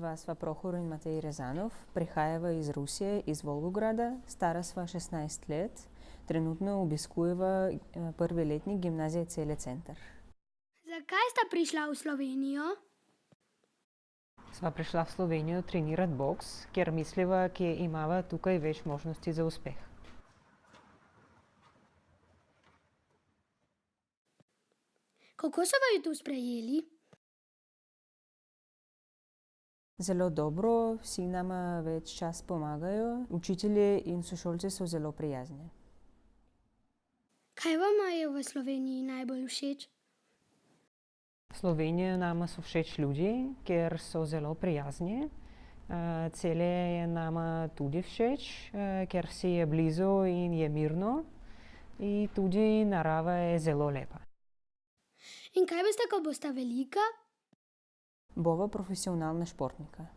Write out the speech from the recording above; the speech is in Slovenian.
Сва сва Прохор и Матей Резанов, прихаева из Русия, из Волгограда, стара сва 16 лет, trenutno obiskujeva prvi letnik gimnazije Cele Center. Zakaj sta prišla v Slovenijo? Sva prišla v Slovenijo trenirati boks, ker misliva, da imava tukaj več možnosti za uspeh. Kako so vaju tu sprejeli? Zelo dobro, vsi nama več čas pomagajo, učitelji in sošolci so zelo prijazni. Kaj vam je v Sloveniji najbolj všeč? V Sloveniji nama so všeč ljudje, ker so zelo prijazni. Celje je nama tudi všeč, ker si je blizu in je mirno. In tudi narava je zelo lepa. In kaj boste, ko boste velika? Bova profesionalna športnika.